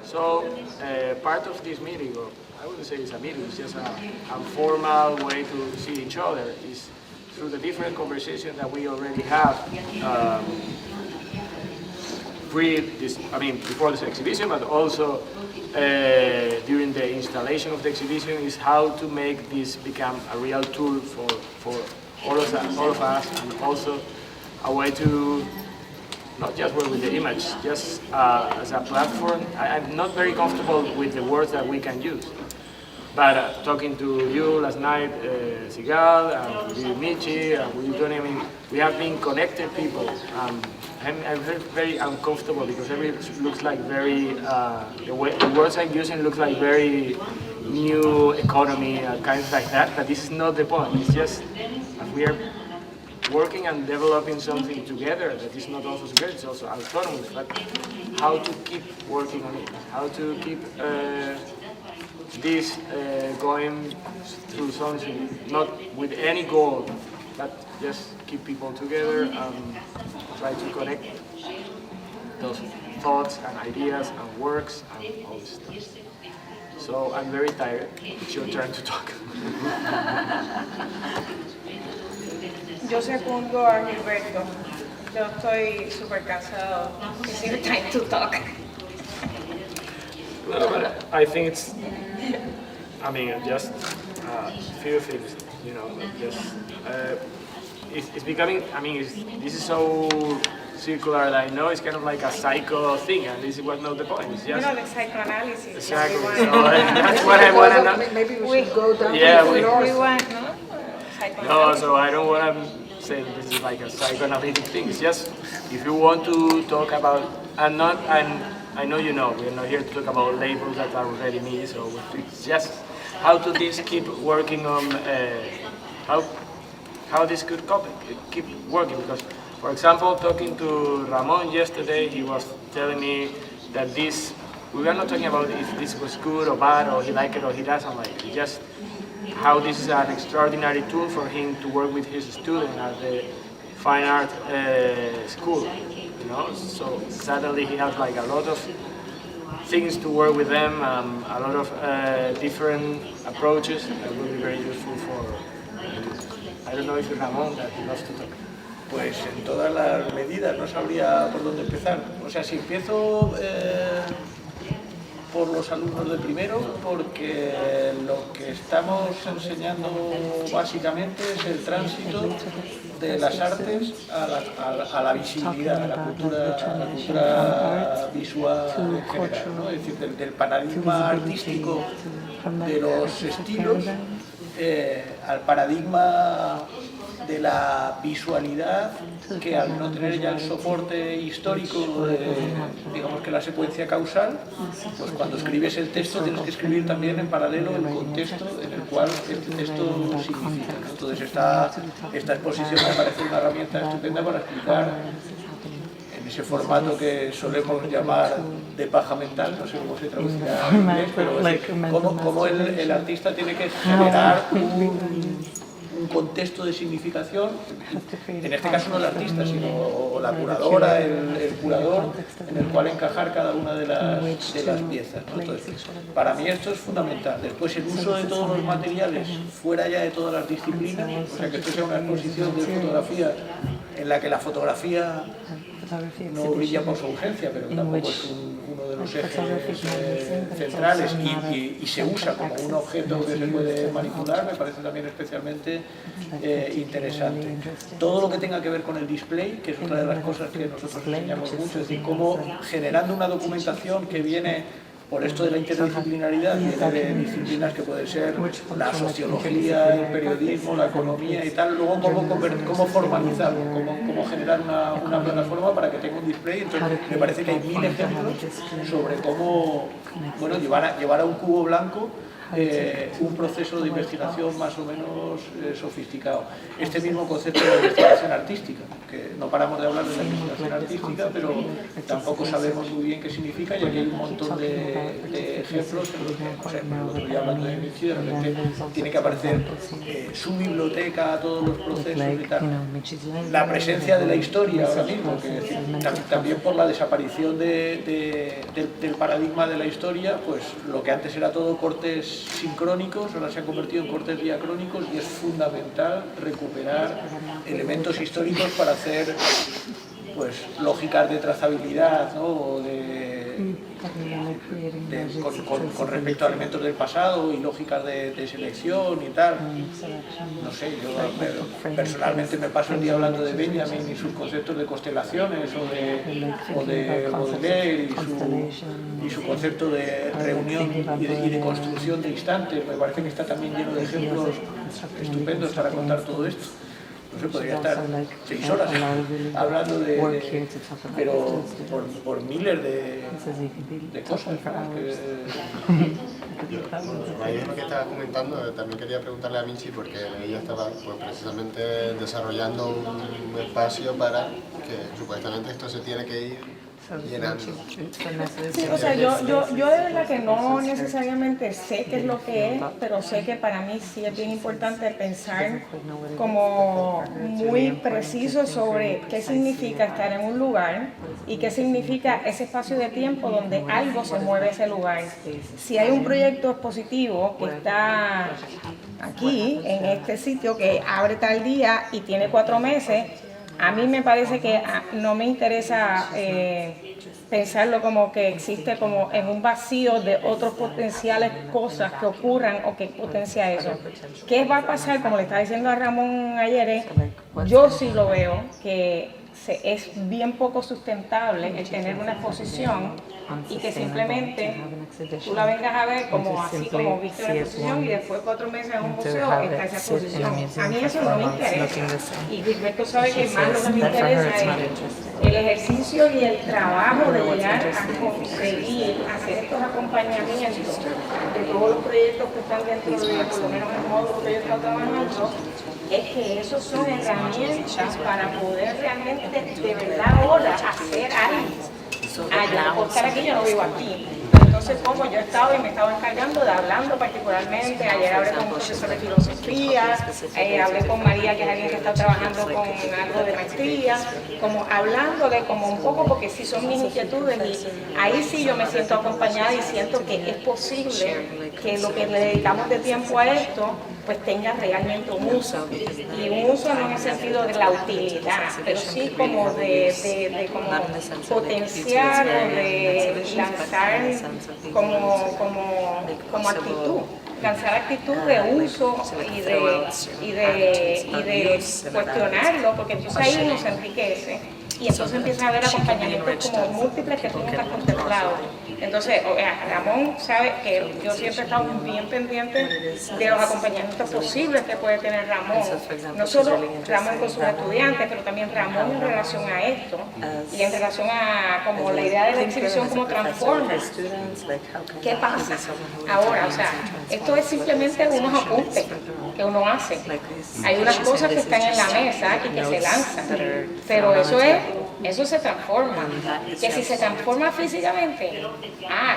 So, part of this meeting, or I wouldn't say it's a meeting, it's just a formal way to see each other, is through the different conversations that we already have before this exhibition, but also during the installation of the exhibition, is how to make this become a real tool for all of us, and also a way to not just work with the image, just as a platform. I'm not very comfortable with the words that we can use. But talking to you last night, Sigal, and with Michi, and with Tony, I mean, we have been connected people. I'm very uncomfortable because everything looks like very, the words I'm using look like very new economy, kinds like that, but this is not the point. It's just we are working and developing something together that is not also together, it's also autonomous, but how to keep working on it, how to keep this going through something, not with any goal, but just keep people together and try to connect those thoughts and ideas and works and all this stuff. So I'm very tired. It's your turn to talk. Yo secundo a Gilberto. Yo estoy súper cansado. It's your time to talk. No, but I think it's, just a few things, just, it's becoming, this is so circular that I know it's kind of like a psycho thing, and this was not the point. It's just The psychoanalysis. exactly. So that's what I want to know. Maybe we should go down Yeah, to we want, no? No, so I don't want to say this is like a psychoanalytic thing. It's just if you want to talk about, I know we're not here to talk about labels that are already me. So it's just how to keep working on how this could keep working. Because, for example, talking to Ramon yesterday, he was telling me that we were not talking about if this was good or bad, or he liked it or he doesn't like it. Just how this is an extraordinary tool for him to work with his student at the fine art school, So suddenly he has like a lot of things to work with them, a lot of different approaches that will be very useful for. I don't know if Ramon that he loves to talk. Pues en todas las medidas, no sabría por dónde empezar. O sea, si empiezo por los alumnos de primero, porque lo que estamos enseñando básicamente es el tránsito de las artes a la visibilidad, a la cultura visual en general, ¿no? Es decir, del paradigma artístico de los estilos al paradigma de la visualidad, que al no tener ya el soporte histórico, digamos que la secuencia causal, pues cuando escribes el texto tienes que escribir también en paralelo el contexto en el cual este texto significa, ¿no? Entonces esta exposición me parece una herramienta estupenda para explicar en ese formato que solemos llamar de paja mental, no sé cómo se traducirá en inglés, pero cómo el artista tiene que generar un contexto de significación, en este caso no el artista, sino la curadora, el curador, en el cual encajar cada una de las piezas, ¿no? Entonces, para mí esto es fundamental. Después, el uso de todos los materiales fuera ya de todas las disciplinas, o sea, que esto sea una exposición de fotografía en la que la fotografía no brilla por su ausencia, pero tampoco es uno de los ejes centrales y se usa como un objeto que se puede manipular, me parece también especialmente interesante. Todo lo que tenga que ver con el display, que es otra de las cosas que nosotros enseñamos mucho, es decir, cómo generando una documentación que viene por esto de la interdisciplinaridad, viene de disciplinas que pueden ser la sociología, el periodismo, la economía y tal, luego cómo formalizarlo, cómo generar una plataforma para que tenga un display. Entonces me parece que hay 1000 ejemplos sobre cómo llevar a un cubo blanco un proceso de investigación más o menos sofisticado. Este mismo concepto de investigación artística, que no paramos de hablar de la investigación artística, pero tampoco sabemos muy bien qué significa, y aquí hay un montón de ejemplos en los que, no sé, el otro día hablando de Vinci, de repente tiene que aparecer su biblioteca, todos los procesos y tal. La presencia de la historia ahora mismo, que también por la desaparición del paradigma de la historia, pues lo que antes era todo cortes sincrónicos, ahora se ha convertido en cortes diacrónicos, y es fundamental recuperar elementos históricos para hacer pues lógicas de trazabilidad, ¿no? O con respecto a elementos del pasado y lógicas de selección y tal. No sé, yo personalmente me paso el día hablando de Benjamin y sus conceptos de constelaciones, o de Baudelaire y su concepto de reunión y de construcción de instantes. Me parece que está también lleno de ejemplos estupendos para contar todo esto. No sé, podría estar 6 horas hablando pero por miles de cosas, A raíz de lo que estabas comentando, también quería preguntarle a Minchi, porque ella estaba pues, precisamente desarrollando un espacio para que supuestamente esto se tiene que ir llenando. Sí, o sea, yo de verdad que no necesariamente sé qué es lo que es, pero sé que para mí sí es bien importante pensar como muy preciso sobre qué significa estar en un lugar y qué significa ese espacio de tiempo donde algo se mueve ese lugar. Si hay un proyecto expositivo que está aquí, en este sitio, que abre tal día y tiene 4 meses, a mí me parece que no me interesa pensarlo como que existe como en un vacío de otros potenciales cosas que ocurran o que potencia eso. ¿Qué va a pasar? Como le estaba diciendo a Ramón ayer, yo sí lo veo que es bien poco sustentable el tener una exposición y que simplemente tú la vengas a ver como así como viste una exposición y después 4 meses en un museo está esa exposición. A mí eso no me interesa, y Gilberto sabe que más lo que me interesa es el ejercicio y el trabajo de llegar a conseguir hacer estos acompañamientos de todos los proyectos que están dentro de, por lo menos el módulo que yo estoy trabajando, es que esos son herramientas para poder realmente de verdad ahora hacer algo allá, porque ahora aquí yo no vivo aquí. Entonces, como yo he estado y me estaba encargando de hablando particularmente, ayer hablé con un profesor de filosofía, hablé con María, que es alguien que está trabajando con algo de maestría, como hablándole como un poco, porque sí son mis inquietudes, y ahí sí yo me siento acompañada y siento que es posible que lo que le dedicamos de tiempo a esto pues tenga realmente un uso, y un uso no en el sentido de la utilidad, pero sí como de como potenciar o de lanzar como actitud, lanzar actitud de uso y de cuestionarlo, porque entonces ahí uno se enriquece y entonces empieza a haber acompañamientos como múltiples que tú nunca has contemplado. Entonces, Ramón sabe que yo siempre he estado bien pendiente de los acompañamientos posibles que puede tener Ramón. No solo Ramón con sus estudiantes, pero también Ramón en relación a esto y en relación a como la idea de la exhibición como transforma. ¿Qué pasa ahora? O sea, esto es simplemente unos apuntes que uno hace. Hay unas cosas que están en la mesa y que se lanzan, pero eso se transforma. Que si se transforma físicamente,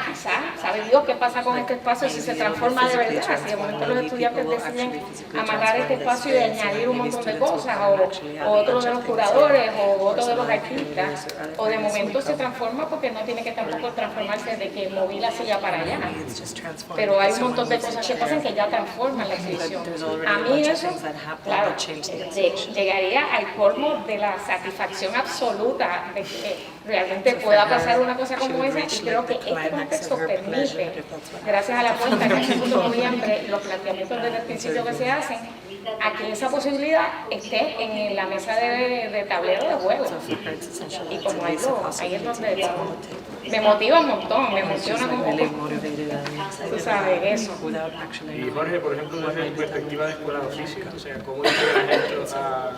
quizás, ¿sabe Dios qué pasa con este espacio si se transforma de verdad? Si de momento los estudiantes deciden amarrar este espacio y añadir un montón de cosas, o otro de los curadores, o otro de los artistas, o de momento se transforma porque no tiene que tampoco transformarse de que moví la silla para allá. Pero hay un montón de cosas que pasan que ya transforman la exhibición. A mí eso, claro, llegaría al colmo de la satisfacción absoluta de que realmente pueda pasar una cosa como esa, y creo que este contexto permite, gracias a la cuenta que en el 2 de noviembre, los planteamientos desde el principio que se hacen, a que esa posibilidad esté en la mesa de tablero de juego. Y como ahí es donde me motiva un montón, me emociona como tú sabes eso. Y Jorge, por ejemplo, desde tu perspectiva de escuela de física, o sea, ¿cómo integras esto a...?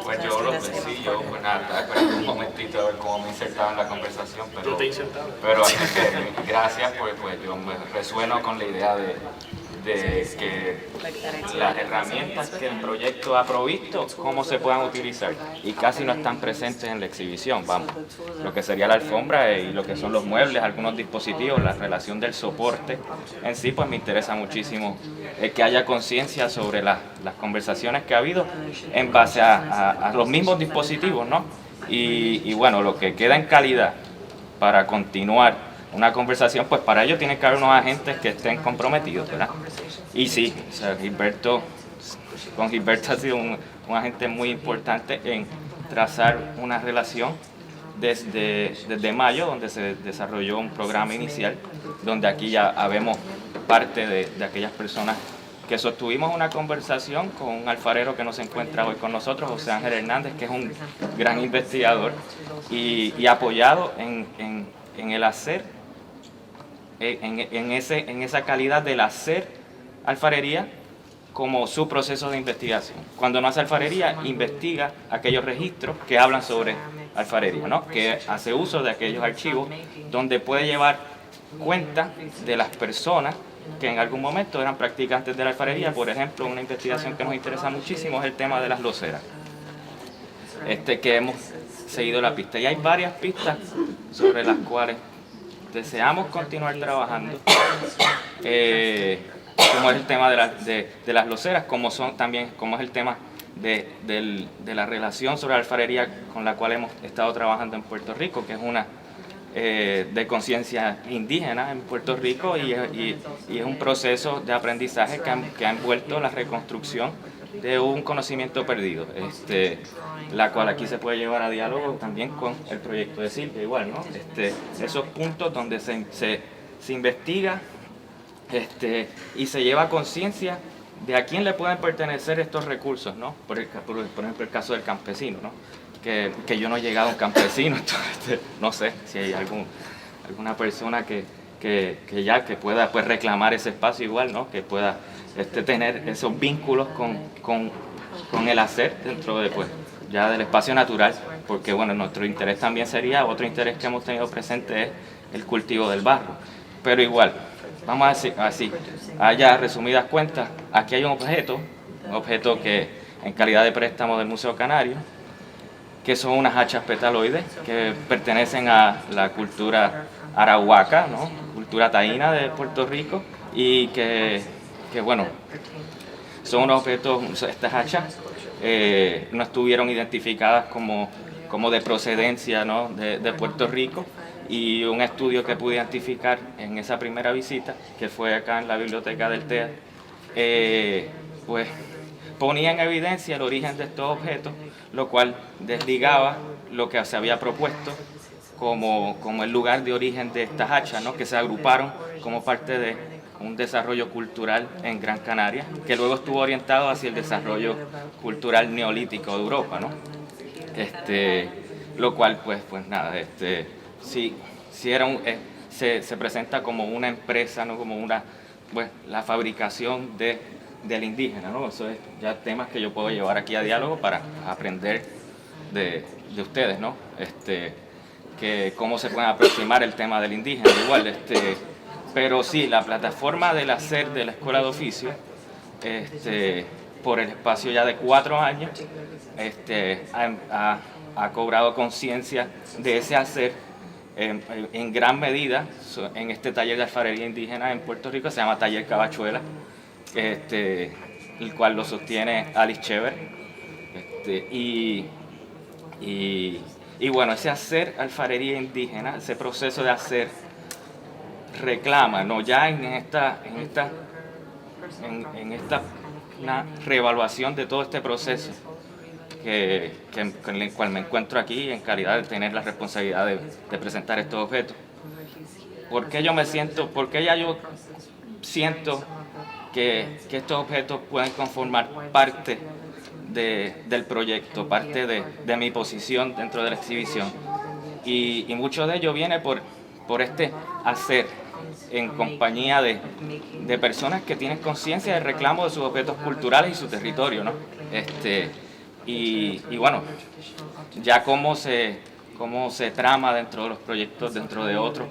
Pues yo lo que sí, yo pues nada, esperé un momentito a ver cómo me insertaba en la conversación, pero, Yo te he insertado. pero gracias, pues yo me resueno con la idea de que las herramientas que el proyecto ha provisto, cómo se puedan utilizar, y casi no están presentes en la exhibición, vamos, lo que sería la alfombra y lo que son los muebles, algunos dispositivos, la relación del soporte en sí, pues me interesa muchísimo que haya conciencia sobre las conversaciones que ha habido en base a los mismos dispositivos, ¿no? Y bueno, lo que queda en calidad para continuar una conversación, pues para ello tiene que haber unos agentes que estén comprometidos, ¿verdad? Y sí, o sea, Gilberto ha sido un agente muy importante en trazar una relación desde mayo, donde se desarrolló un programa inicial, donde aquí ya habemos parte de aquellas personas que sostuvimos una conversación con un alfarero que no se encuentra hoy con nosotros, José Ángel Hernández, que es un gran investigador y apoyado en el hacer, en esa calidad del hacer alfarería como su proceso de investigación. Cuando no hace alfarería, investiga aquellos registros que hablan sobre alfarería, ¿no? Que hace uso de aquellos archivos donde puede llevar cuenta de las personas que en algún momento eran practicantes de la alfarería. Por ejemplo, una investigación que nos interesa muchísimo es el tema de las loseras, que hemos seguido la pista. Y hay varias pistas sobre las cuales deseamos continuar trabajando, como es el tema de las loseras, como es el tema de la relación sobre la alfarería con la cual hemos estado trabajando en Puerto Rico, que es una de conciencia indígena en Puerto Rico, y es un proceso de aprendizaje que ha envuelto la reconstrucción de un conocimiento perdido, la cual aquí se puede llevar a diálogo también con el proyecto de Silvia, igual, ¿no? Esos puntos donde se investiga y se lleva conciencia de a quién le pueden pertenecer estos recursos, ¿no? Por ejemplo, el caso del campesino, ¿no? Que yo no he llegado a un campesino, entonces, no sé si hay alguna persona que pueda pues reclamar ese espacio igual, ¿no? Que pueda tener esos vínculos con el hacer dentro de pues ya del espacio natural, porque bueno, nuestro interés también sería, otro interés que hemos tenido presente es el cultivo del barro, pero igual, vamos a decir así, allá resumidas cuentas, aquí hay un objeto que en calidad de préstamo del Museo Canario, que son unas hachas petaloides que pertenecen a la cultura arahuaca, ¿no? Cultura taína de Puerto Rico, y que bueno, son unos objetos, estas hachas no estuvieron identificadas como de procedencia, ¿no? de Puerto Rico, y un estudio que pude identificar en esa primera visita, que fue acá en la biblioteca del TEA, pues ponía en evidencia el origen de estos objetos, lo cual desligaba lo que se había propuesto como el lugar de origen de estas hachas, ¿no? Que se agruparon como parte de un desarrollo cultural en Gran Canaria, que luego estuvo orientado hacia el desarrollo cultural neolítico de Europa, ¿no? Lo cual, pues nada, sí era se presenta como una empresa, ¿no? Como la fabricación del indígena, ¿no? Eso es ya temas que yo puedo llevar aquí a diálogo para aprender de ustedes, ¿no? Que cómo se pueden aproximar el tema del indígena, igual, pero sí, la plataforma del hacer de la Escuela de Oficio, por el espacio ya de 4 años, ha cobrado conciencia de ese hacer en gran medida en este taller de alfarería indígena en Puerto Rico, se llama Taller Cabachuela, el cual lo sostiene Alice Chever, y bueno, ese hacer alfarería indígena, ese proceso de hacer reclama, ¿no? Ya en esta una reevaluación de todo este proceso con el cual me encuentro aquí en calidad de tener la responsabilidad de presentar estos objetos. ¿Por qué yo siento que estos objetos pueden conformar parte del proyecto, parte de mi posición dentro de la exhibición? Y mucho de ello viene por este hacer en compañía de personas que tienen conciencia del reclamo de sus objetos culturales y su territorio, ¿no? Y bueno, ya cómo se trama dentro de los proyectos, dentro de otros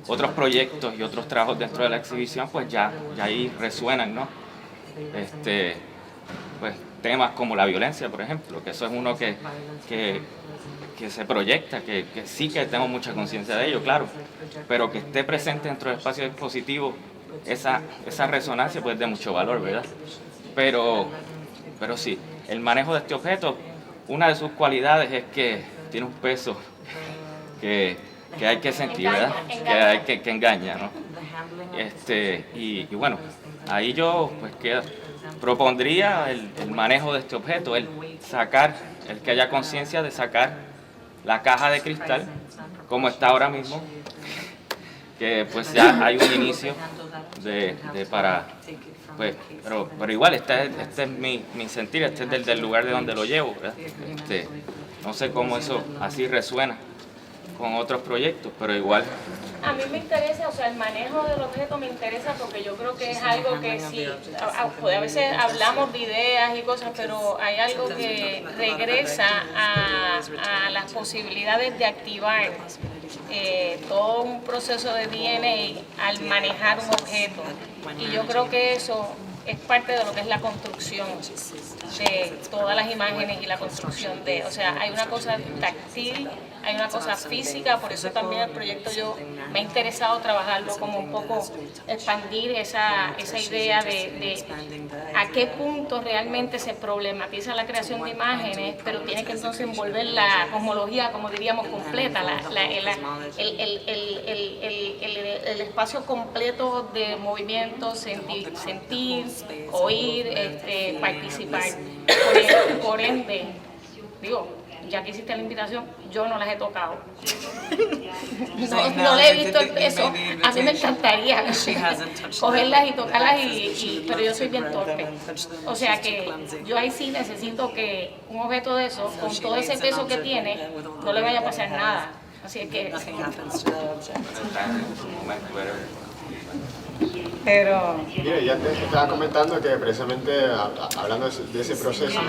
otros proyectos y otros trabajos dentro de la exhibición, pues ya ahí resuenan, ¿no? Pues temas como la violencia, por ejemplo, que eso es uno que se proyecta, que sí que tenemos mucha conciencia de ello, claro, pero que esté presente dentro del espacio expositivo, esa resonancia pues es de mucho valor, ¿verdad? Pero sí, el manejo de este objeto, una de sus cualidades es que tiene un peso que hay que sentir, ¿verdad? Que engaña, ¿no? Y bueno, ahí yo pues propondría el manejo de este objeto, el que haya conciencia de sacar la caja de cristal como está ahora mismo, que pues ya hay un inicio pues, pero igual este es mi sentir, este es del lugar de donde lo llevo, ¿verdad? No sé cómo eso así resuena con otros proyectos, pero igual. A mí me interesa, o sea, el manejo del objeto me interesa porque yo creo que es algo que sí, a veces hablamos de ideas y cosas, pero hay algo que regresa a las posibilidades de activar todo un proceso de DNA al manejar un objeto. Y yo creo que eso es parte de lo que es la construcción de todas las imágenes y la construcción o sea, hay una cosa táctil, hay una cosa física, por eso también el proyecto yo me ha interesado trabajarlo como un poco, expandir esa idea de a qué punto realmente se problematiza la creación de imágenes, pero tiene que entonces envolver la cosmología, como diríamos, completa, el espacio completo de movimiento, sentir, oír, participar. Por ende, digo, ya que hiciste la invitación, yo no las he tocado. no le he visto eso. A mí me encantaría cogerlas y tocarlas, pero yo soy bien torpe. O sea que yo ahí sí necesito que un objeto de eso, con todo ese peso que tiene, no le vaya a pasar nada. Así es que... Pero... Mira, ya te estaba comentando que precisamente hablando de ese proceso,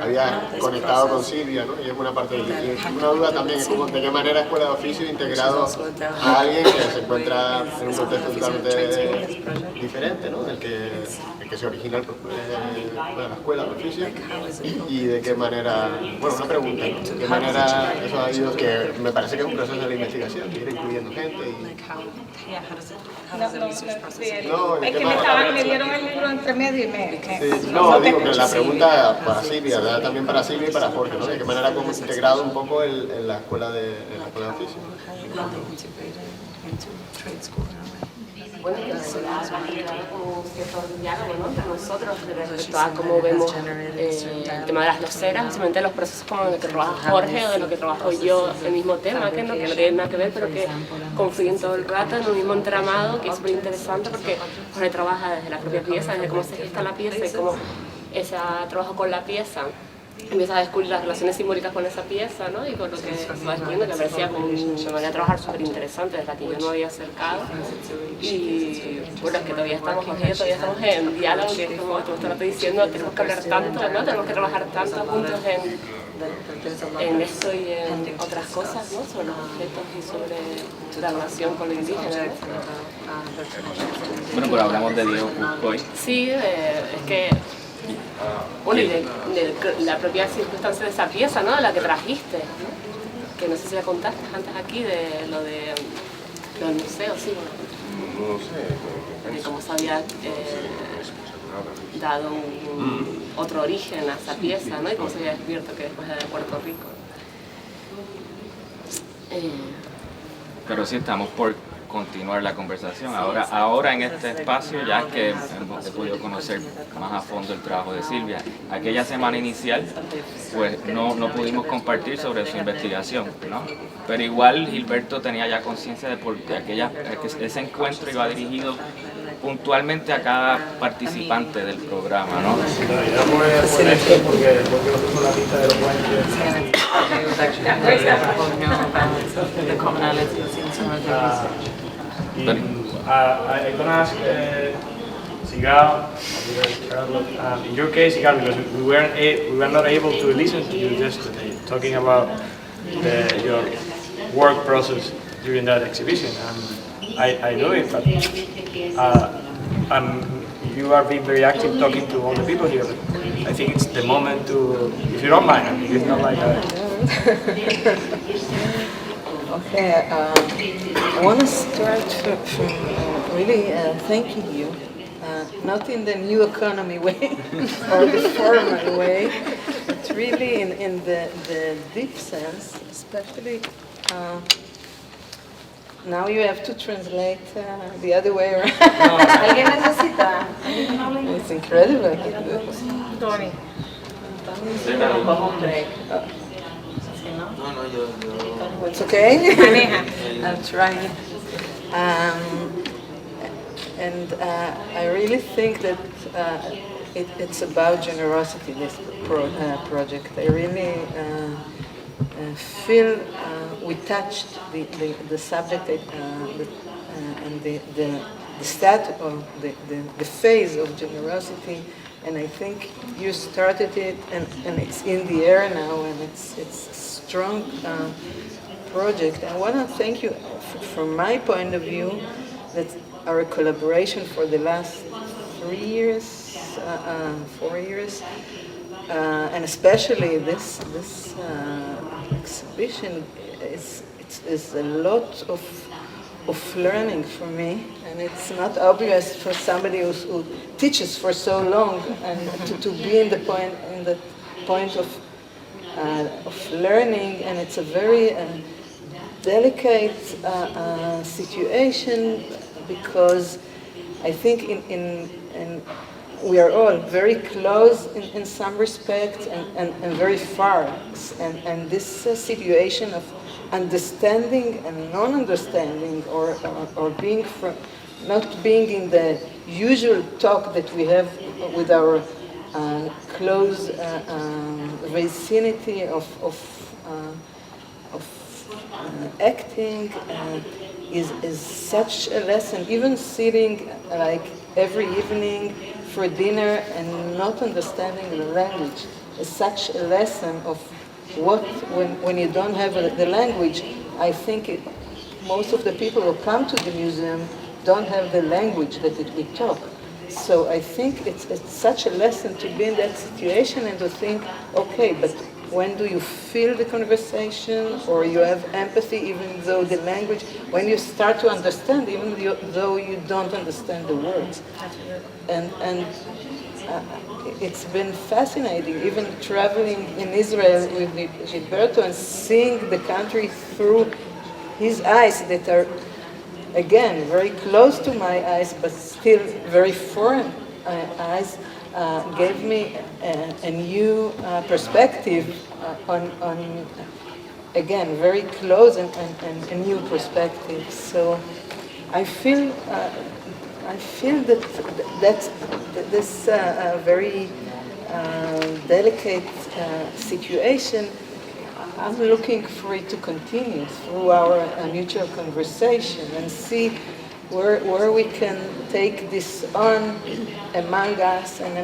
había conectado con Silvia, ¿no? Y es una parte una duda también, es como de qué manera Escuela de Oficio integrado a alguien que se encuentra en un contexto totalmente diferente, ¿no? Del que se origina la Escuela de Oficio, y de qué manera, bueno, una pregunta, ¿no? ¿De qué manera eso ha ido, que me parece que es un proceso de la investigación, de ir incluyendo gente y... Es que me dieron el libro entre medio y no, digo que la pregunta para Silvia, ¿verdad? También para Silvia y para Jorge, ¿no? ¿De qué manera hemos integrado un poco en la escuela de oficio? Bueno, que se da como cierto diálogo, ¿no? Entre nosotros respecto a cómo vemos el tema de las loseras, simplemente los procesos como en el que trabaja Jorge o de lo que trabajo yo, el mismo tema, que no tiene nada que ver, pero que confluyen todo el rato en un mismo entramado, que es súper interesante porque Jorge trabaja desde la propia pieza, desde cómo se gesta la pieza y cómo ese trabajo con la pieza empieza a descubrir las relaciones simbólicas con esa pieza, ¿no? Y con lo que se va descubriendo, que me parecía como una manera de trabajar súper interesante, desde la que yo no había acercado. Y bueno, es que todavía estamos en diálogo, que como tú estás diciendo, tenemos que hablar tanto, ¿no? Tenemos que trabajar tanto juntos en esto y en otras cosas, ¿no? Sobre los objetos y sobre la relación con lo indígena. Bueno, pero hablamos de Diego Cuscoy. Sí, es que... Bueno, y de la propia circunstancia de esa pieza, ¿no? De la que trajiste, ¿no? Que no sé si la contaste antes aquí, de lo del museo, sí. No sé. De cómo se había dado otro origen a esa pieza, ¿no? Y cómo se había descubierto que después era de Puerto Rico. Pero sí estamos por continuar la conversación. Ahora en este espacio, ya que hemos podido conocer más a fondo el trabajo de Silvia, aquella semana inicial, pues no pudimos compartir sobre su investigación, ¿no? Pero igual Gilberto tenía ya conciencia de que ese encuentro iba dirigido puntualmente a cada participante del programa, ¿no? Yo voy a poner esto porque lo puso la lista de los I'm going to ask Sigal, in your case, Sigal, because we were not able to listen to you just talking about your work process during that exhibition. I know it, but you are being very active talking to all the people here. But I think it's the moment to, if you don't mind, I mean, it's not like Okay, I want to start from really thanking you, not in the new economy way or the formal way, but really in the deep sense, especially now you have to translate the other way around. ¿Alguien necesita? It's incredible. Tony. It's okay? I'm trying. And I really think that it's about generosity, this project. I really feel we touched the subject and the status of the phase of generosity, and I think you started it, and it's in the air now, and it's a strong project. I want to thank you from my point of view that our collaboration for the last 3 years, 4 years, and especially this exhibition is a lot of learning for me, and it's not obvious for somebody who teaches for so long and to be in the point of learning, and it's a very delicate situation, because I think in we are all very close in some respects and very far, and this situation of understanding and non-understanding, or being not being in the usual talk that we have with our close vicinity of acting is such a lesson. Even sitting like every evening for dinner and not understanding the language is such a lesson of what, when you don't have the language. I think most of the people who come to the museum don't have the language that we talk. So I think it's such a lesson to be in that situation and to think, okay, but when do you feel the conversation, or you have empathy even though the language, when you start to understand even though you don't understand the words. And it's been fascinating, even traveling in Israel with Gilberto and seeing the country through his eyes that are, again, very close to my eyes, but still very foreign eyes, gave me a new perspective on, again, very close and a new perspective. So I feel that this very delicate situation, I'm looking for it to continue through our mutual conversation and see where we can take this on among us and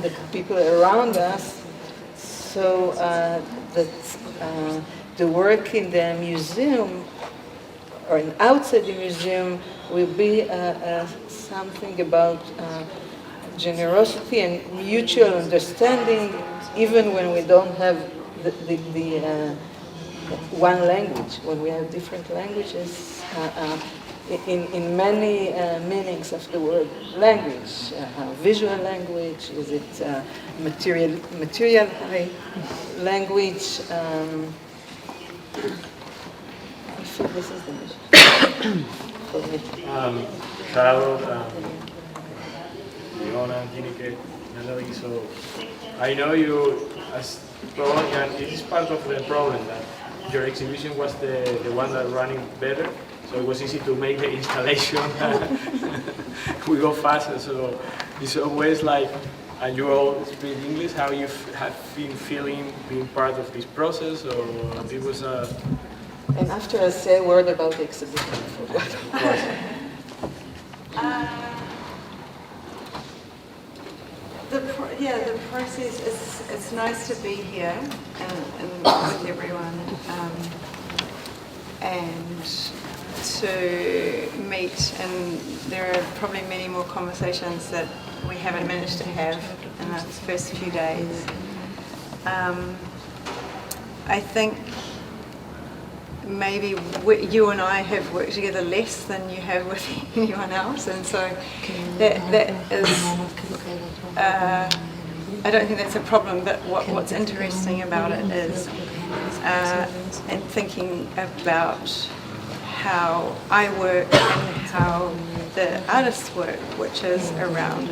the people around us, so that the work in the museum or outside the museum will be something about generosity and mutual understanding, even when we don't have the one language, when we have different languages. In many meanings of the word language, visual language, is it material language? I feel this is the mission for me. Carlos, Leona, Ginike, Natalie, so I know you as probably, and it is part of the problem that your exhibition was the one that running better. So it was easy to make the installation. We go faster, so it's always like, and you all speak English, how you have been feeling being part of this process, or it was a... And after I say a word about the exhibition, I forgot. The process, it's nice to be here and with everyone. and to meet, and there are probably many more conversations that we haven't managed to have in the first few days. I think maybe you and I have worked together less than you have with anyone else, and so that is, I don't think that's a problem, but what's interesting about it is and thinking about how I work and how the artists work, which is around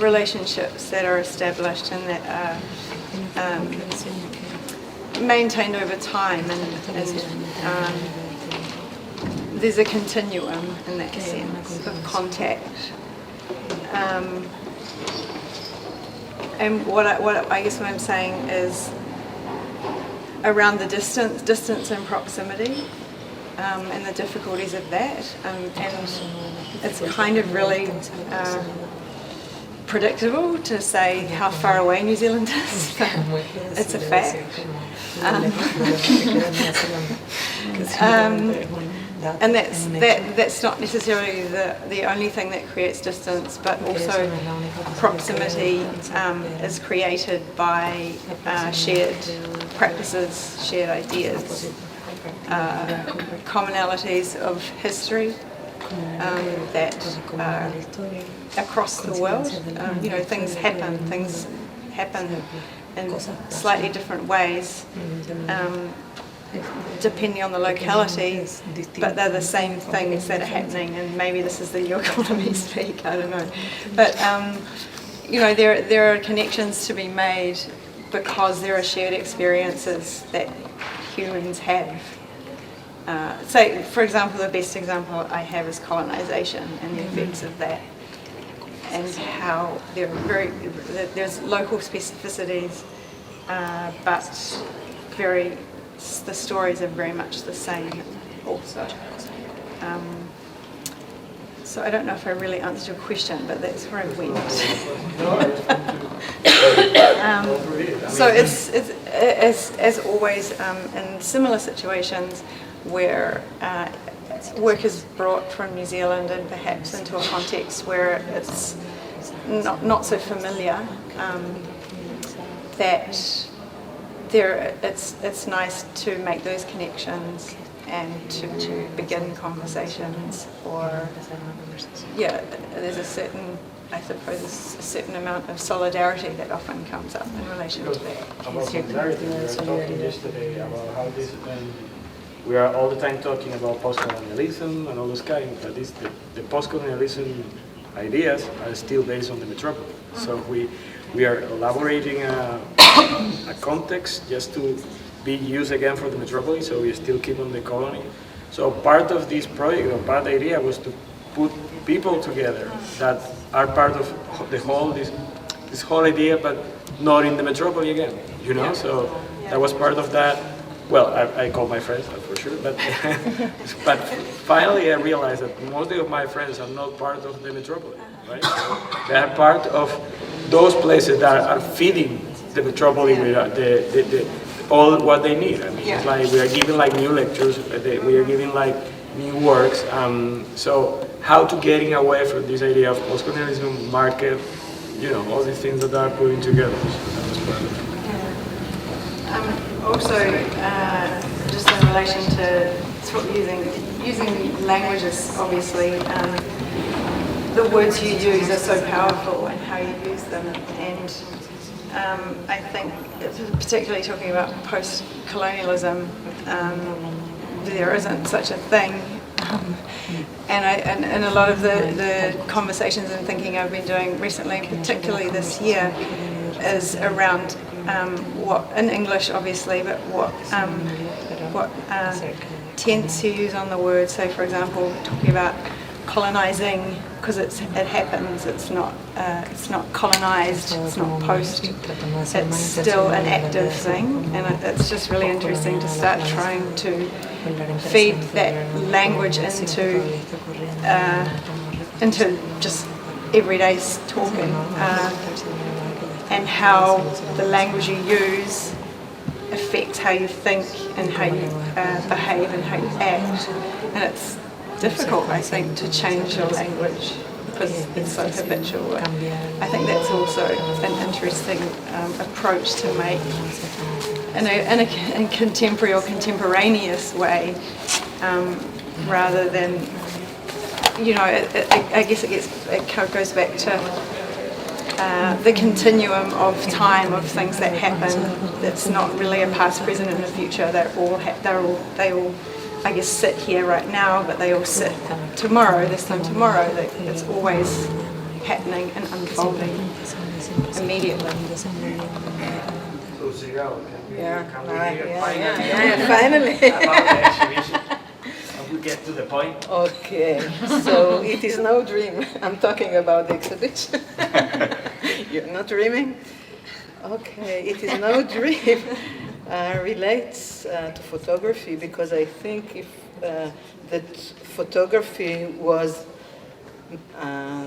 relationships that are established and that are maintained over time, and there's a continuum in that sense of contact. And what I guess what I'm saying is around the distance and proximity, and the difficulties of that, and it's kind of really predictable to say how far away New Zealand is. It's a fact. And that's not necessarily the only thing that creates distance, but also proximity is created by shared practices, shared ideas, commonalities of history that across the world, things happen in slightly different ways, depending on the locality, but they're the same things that are happening, and maybe this is the new economy speak, I don't know. But, there are connections to be made because there are shared experiences that humans have. So, for example, the best example I have is colonisation and the effects of that, and how there's local specificities, but the stories are very much the same also. So I don't know if I really answered your question, but that's where I went. So it's as always in similar situations where work is brought from New Zealand and perhaps into a context where it's not so familiar, that it's nice to make those connections and to begin conversations, or there's a certain amount of solidarity that often comes up in relation to that. About solidarity, we were talking yesterday about how this, we are all the time talking about post-colonialism and all those kinds, but the post-colonialism ideas are still based on the metropolis. So we are elaborating a context just to be used again for the metropolis, so we still keep on the colony. So part of this project, or part of the idea, was to put people together that are part of the whole, this whole idea, but not in the metropolis again, So that was part of that. Well, I call my friends, for sure, but but finally I realized that most of my friends are not part of the metropolis, right? So they are part of those places that are feeding the metropolis with all what they need. I mean, it's like we are giving like new lectures, we are giving like new works. So how to getting away from this idea of post-colonialism, market, all these things that are putting together. So that was part of it. Also, just in relation to using languages, obviously, the words you use are so powerful and how you use them. And I think, particularly talking about post-colonialism, there isn't such a thing. And a lot of the conversations and thinking I've been doing recently, particularly this year, is around what, in English obviously, but what tense you use on the word. So for example, talking about colonizing, because it happens, it's not colonized, it's not post, it's still an active thing, and it's just really interesting to start trying to feed that language into just everyday talking, and how the language you use affects how you think and how you behave and how you act. And it's difficult, I think, to change your language because it's so habitual. I think that's also an interesting approach to make in a contemporary or contemporaneous way, rather than, I guess it kind of goes back to the continuum of time of things that happen. That's not really a past, present, and a future. They all I guess sit here right now, but they all sit tomorrow. This time tomorrow, it's always happening and unfolding immediately. Finally. About the exhibition. We get to the point. Okay, so it is no dream. I'm talking about the exhibition. You're not dreaming? Okay, it is no dream. Relates to photography, because I think if that photography was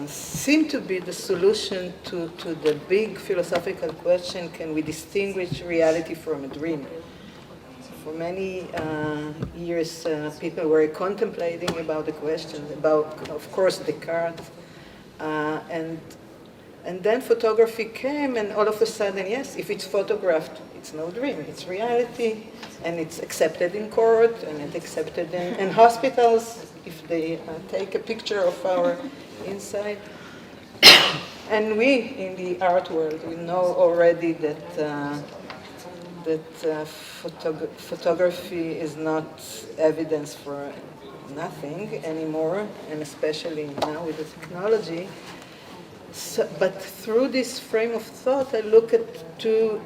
seemed to be the solution to the big philosophical question: can we distinguish reality from a dream? For many years, people were contemplating about the question, about, of course, Descartes, and then photography came, and all of a sudden, yes, if it's photographed, it's no dream, it's reality, and it's accepted in court, and it's accepted in hospitals, if they take a picture of our inside. And we, in the art world, we know already that photography is not evidence for nothing anymore, and especially now with the technology. So, but through this frame of thought, I look at two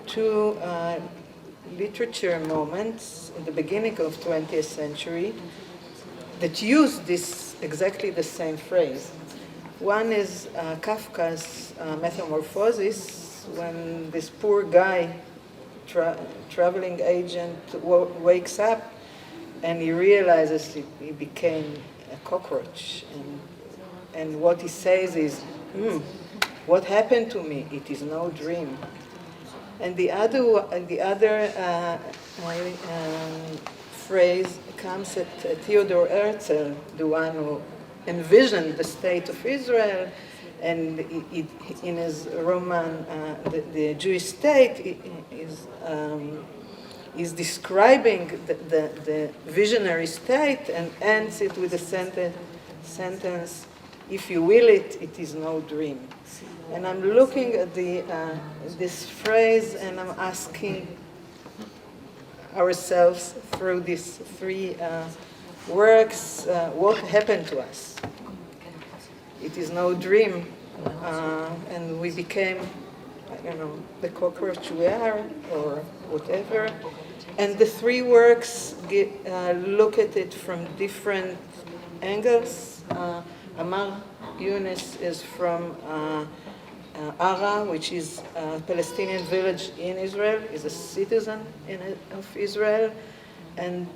literature moments in the beginning of 20th century that use this exactly the same phrase. One is Kafka's Metamorphosis, when this poor guy, traveling agent, wakes up and he realizes he became a cockroach. And what he says is, what happened to me? It is no dream. And the other phrase comes at Theodor Herzl, the one who envisioned the state of Israel, and in his roman, the Jewish State, is describing the visionary state and ends it with a sentence, if you will it, it is no dream. And I'm looking at this phrase, and I'm asking ourselves through these three works, what happened to us? It is no dream, and we became, I don't know, the cockroach we are, or whatever. And the three works look at it from different angles. Amar Yunus is from Ara, which is a Palestinian village in Israel, is a citizen of Israel, and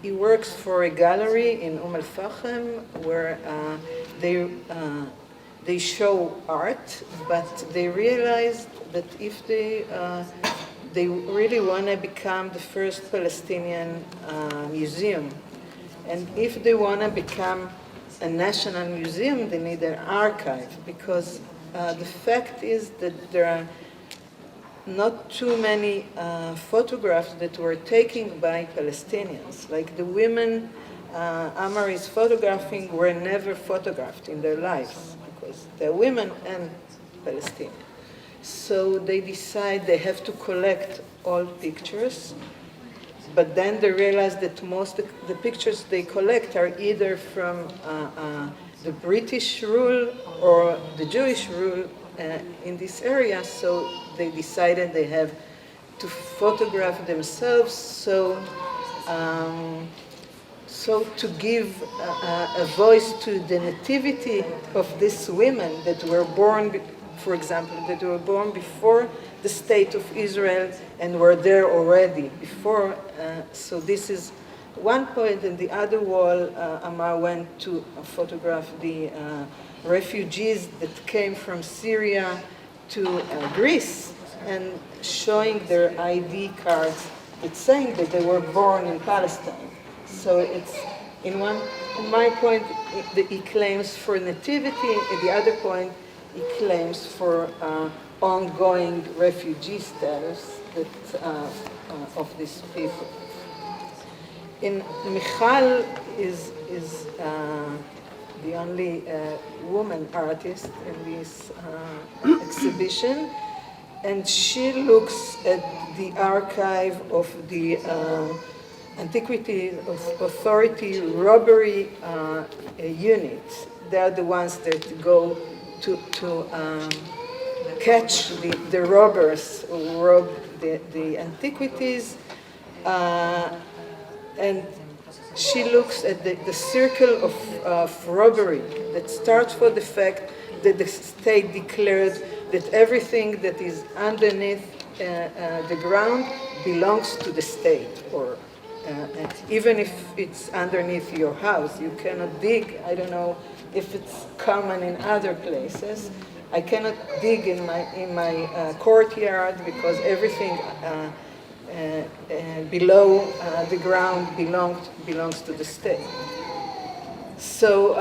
he works for a gallery in Al-Fahim where they show art, but they realized that if they really want to become the first Palestinian museum, and if they want to become a national museum, they need an archive, because the fact is that there are not too many photographs that were taken by Palestinians. Like the women Amar is photographing were never photographed in their lives, because they're women and Palestinian. So they decide they have to collect all pictures, but then they realize that most of the pictures they collect are either from the British rule or the Jewish rule in this area, so they decided they have to photograph themselves, so to give a voice to the nativity of these women that were born, for example, that were born before the state of Israel and were there already before. So this is one point. And the other wall, Amar went to photograph the refugees that came from Syria to Greece, and showing their ID cards it's saying that they were born in Palestine. So it's, in my point, he claims for nativity, at the other point, he claims for ongoing refugee status of these people. In Michal is the only woman artist in this exhibition, and she looks at the archive of the Antiquity Authority robbery units. They are the ones that go to catch the robbers who rob the antiquities. And she looks at the circle of robbery that starts from the fact that the state declared that everything that is underneath the ground belongs to the state, or even if it's underneath your house, you cannot dig. I don't know if it's common in other places. I cannot dig in my courtyard because everything below the ground belongs to the state. So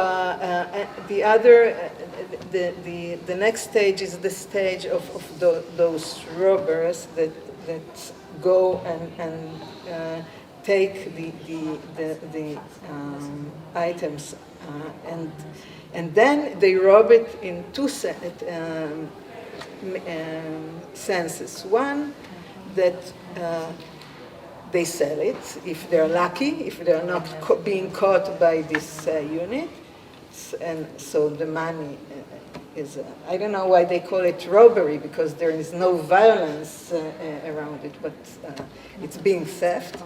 the next stage is the stage of those robbers that go and take the items, and then they rob it in two senses. One, that they sell it if they're lucky, if they're not being caught by this unit, and so the money is, I don't know why they call it robbery, because there is no violence around it, but it's being theft.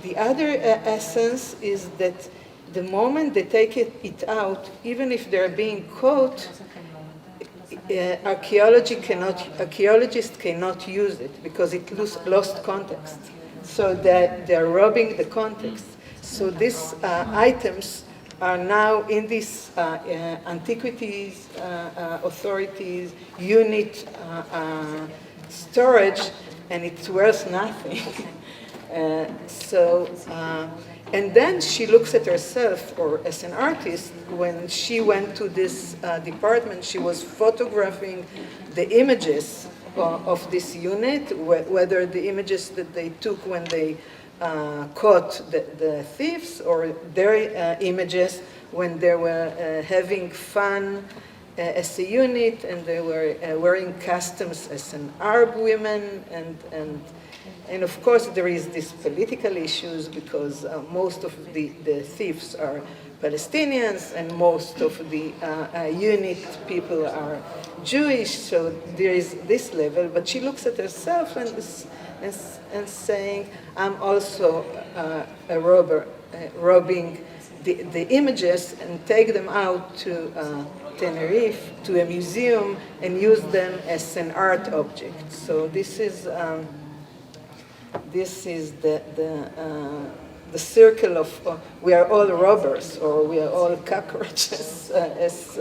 The other essence is that the moment they take it out, even if they're being caught, archaeologists cannot use it because it lost context. So they're robbing the context. So these items are now in this Antiquities Authorities unit storage, and it's worth nothing. And then she looks at herself, or as an artist, when she went to this department, she was photographing the images of this unit, whether the images that they took when they caught the thieves, or their images when they were having fun as a unit, and they were wearing costumes as an Arab women, and of course there is these political issues because most of the thieves are Palestinians and most of the unit people are Jewish, so there is this level. But she looks at herself and saying, I'm also a robber, robbing the images and take them out to Tenerife, to a museum, and use them as an art object. So this is the circle of we are all robbers, or we are all cockroaches, as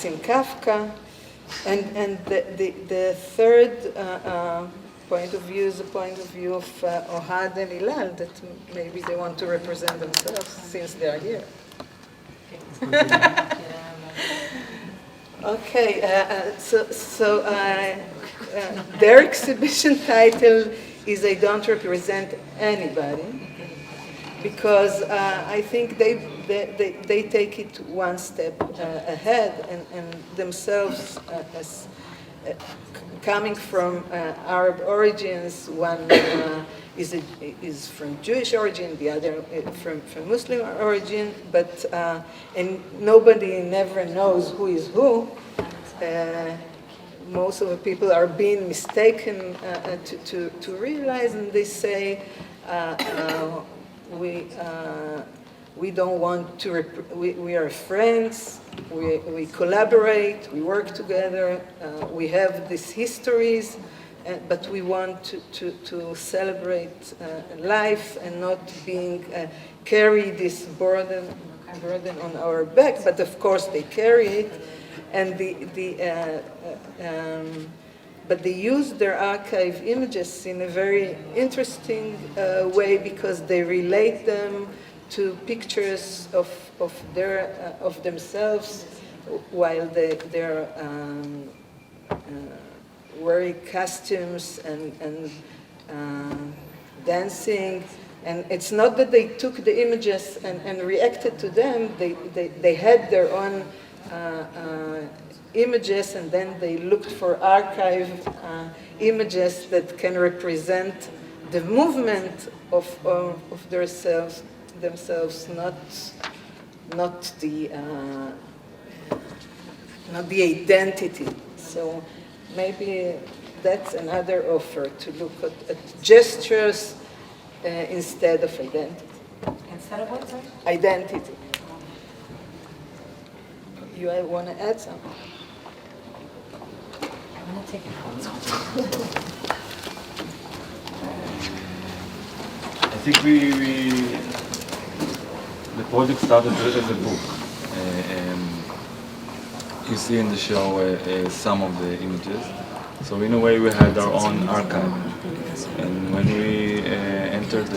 in Kafka. And the third point of view is the point of view of Ohad and Hilal, that maybe they want to represent themselves since they are here. Okay, so their exhibition title is I Don't Represent Anybody, because I think they take it one step ahead, and themselves as coming from Arab origins. One is from Jewish origin, the other from Muslim origin, but and nobody never knows who is who. Most of the people are being mistaken to realize, and they say we don't want to. We are friends. We collaborate. We work together. We have these histories, but we want to celebrate life and not being carry this burden on our back. but they use their archive images in a very interesting way because they relate them to pictures of themselves while they're wearing costumes and dancing. And it's not that they took the images and reacted to them. They had their own images, and then they looked for archive images that can represent the movement of themselves, not the identity. So maybe that's another offer, to look at gestures instead of identity. Instead of what, sorry? Identity. You want to add something? I'm going to take it home. I think the project started as a book. You see in the show some of the images. So in a way we had our own archive. And when we entered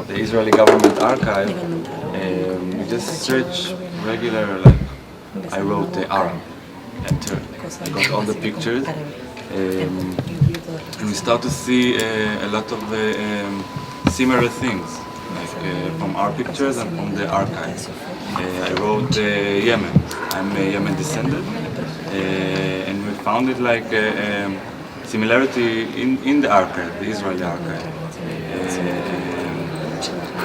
the Israeli government archive, we just searched regular, like I wrote the Arab, enter. I got all the pictures. And we start to see a lot of similar things, like from our pictures and from the archive. I wrote Yemen. I'm a Yemen descendant, and we found it like similarity in the archive, the Israeli archive.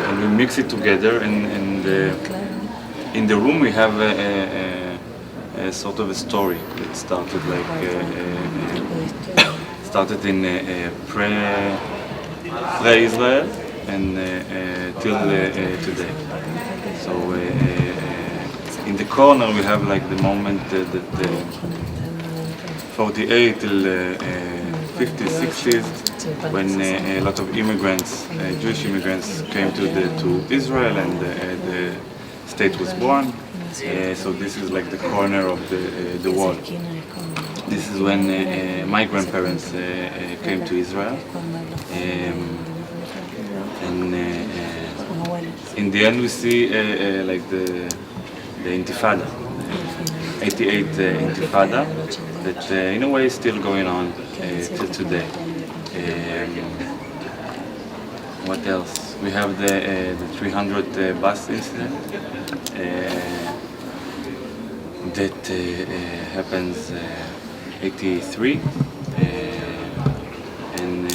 And we mix it together, and in the room we have a sort of a story that started like started in pre-Israel and till today. So in the corner we have like the moment that 48 till 50s, 60s, when a lot of immigrants, Jewish immigrants, came to Israel, and the state was born. So this is like the corner of the wall. This is when my grandparents came to Israel, and in the end we see like the Intifada, 88 Intifada, that in a way is still going on till today. What else? We have the 300 bus incident that happens 83, and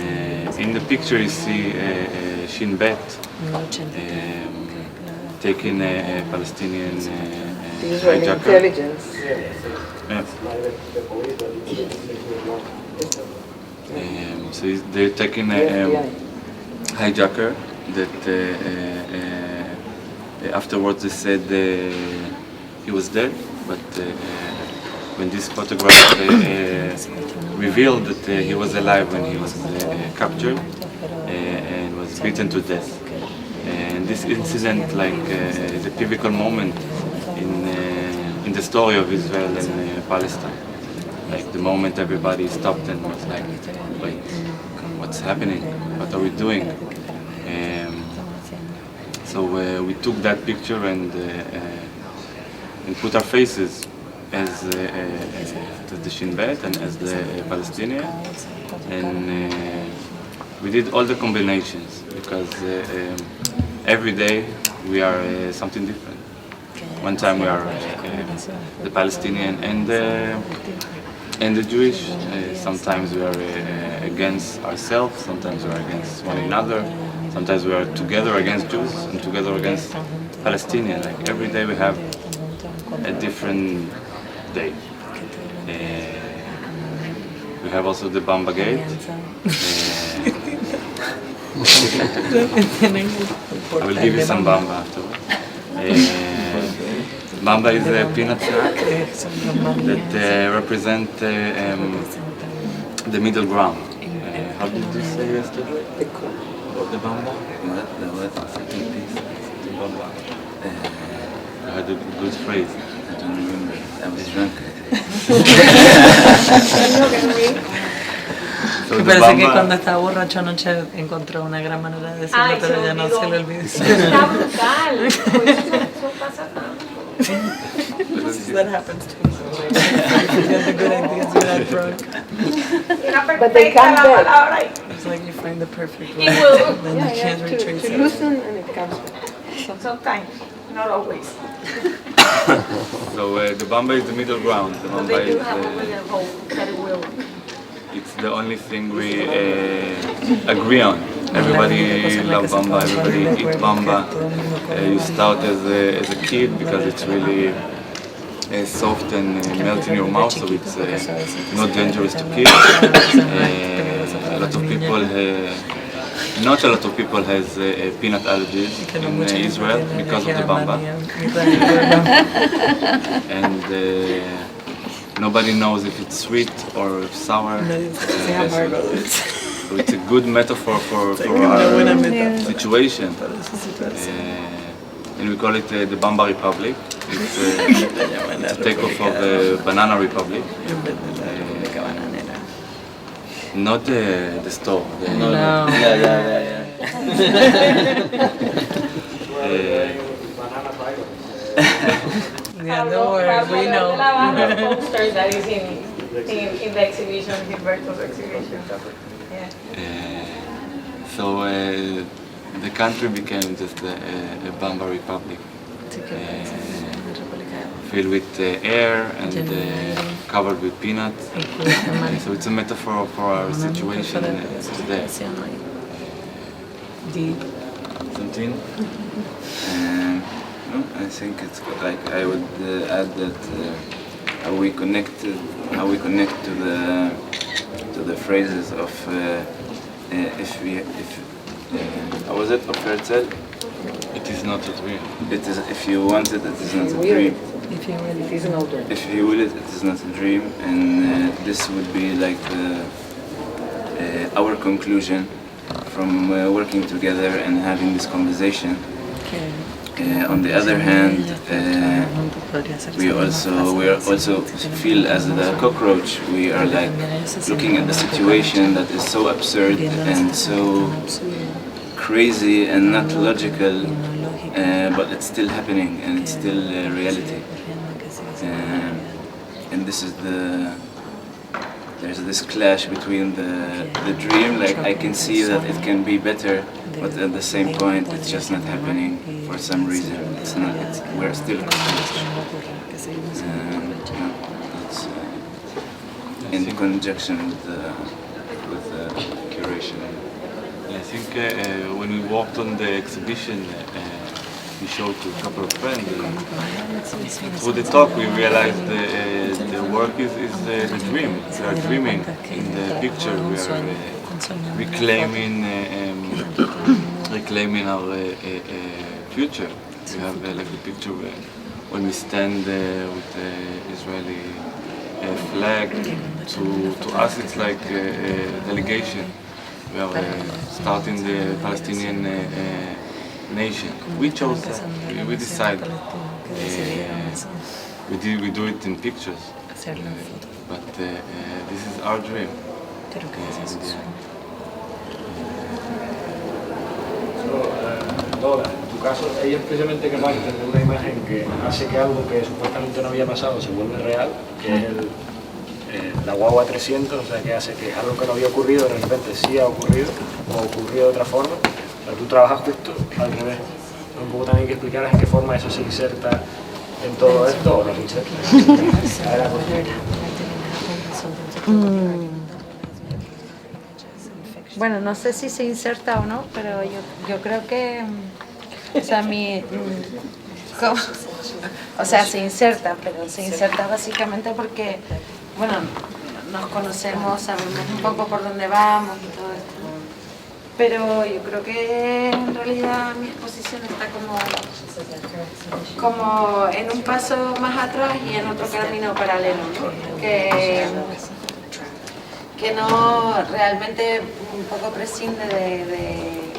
in the picture you see Shin Bet taking a Palestinian Israeli hijacker. intelligence. Yeah. So they're taking a hijacker that afterwards they said he was dead, but when this photograph revealed that he was alive when he was captured and was beaten to death. And this incident, like the pivotal moment in the story of Israel and Palestine. Like the moment everybody stopped and was like, wait, what's happening? What are we doing? So we took that picture and put our faces as the Shin Bet and as the Palestinian, and we did all the combinations because every day we are something different. One time we are the Palestinian and the Jewish. Sometimes we are against ourselves. Sometimes we are against one another. Sometimes we are together against Jews and together against Palestinians. Like every day we have a different day. We have also the Bamba Gate. I will give you some Bamba afterwards. Bamba is a peanut snack that represent the middle ground. How did you say yesterday? The Bamba? The Bamba. I had a good phrase. I don't remember. I was drunk. So Me the parece que bamba- cuando estaba borracho anoche encontró una gran manera de decirlo, Ay, pero se ya no olvidó. se le olvidó. Está brutal. Eso pasa tanto. That happens to me. You get the good ideas without drunk. But they come back. It's like you find the perfect It one, will. then you can't retrace To it. loosen and it comes back. Sometimes, not always. So the bamba is the middle ground. The bamba They do is, have a way of hope that it will. it's the only thing we agree on. Everybody loves bamba, everybody eats bamba. You start as a kid because it's really soft and melts in your mouth, so it's not dangerous to kill. A lot of people, not a lot of people has peanut allergies in Israel because of the bamba. And nobody knows if it's sweet or sour. So it's a good metaphor for our situation. And we call it the Bamba Republic. It's a takeoff of the Banana Republic. Not the store. No. Yeah, don't worry, we know. Poster that is in the exhibition, Gilberto's exhibition. Yeah. So the country became just a Bamba Republic, filled with air and covered with peanuts. So it's a metaphor for our situation today. Something? No, I think it's like I would add that how we connect to the phrases of how was it of Herzl? It is not a dream. It is if you want it, it is not a dream. If you will, It is an order. If you will it, it is not a dream, and this would be like our conclusion from working together and having this conversation. On the other hand, we also feel as the cockroach. We are like looking at the situation that is so absurd and so crazy and not logical, but it's still happening and it's still reality. And this is there's this clash between the dream, like I can see that it can be better, but at the same point it's just not happening for some reason. It's not. We're still confused. And it's in conjunction with the curation. I think when we walked on the exhibition, we showed to a couple of friends. Through the talk, we realized the work is the dream. We are dreaming in the picture. We are reclaiming our future. We have like the picture when we stand with the Israeli flag. To us, it's like a delegation. We are starting the Palestinian nation. We chose that. We decided. We do it in pictures. But this is our dream. Lola, en tu caso, ella es precisamente capaz de tener una imagen que hace que algo que supuestamente no había pasado se vuelve real, que es la guagua 300, o sea, que hace que algo que no había ocurrido de repente sí ha ocurrido, o ocurrido de otra forma. Pero tú trabajas justo al revés. Un poco también que explicaras en qué forma eso se inserta en todo esto, o no se inserta. Bueno, no sé si se inserta o no, pero yo creo que, o sea, se inserta, pero se inserta básicamente porque, bueno, nos conocemos, sabemos un poco por dónde vamos y todo esto. Pero yo creo que en realidad mi exposición está como en un paso más atrás y en otro camino paralelo, ¿no? Que no realmente un poco prescinde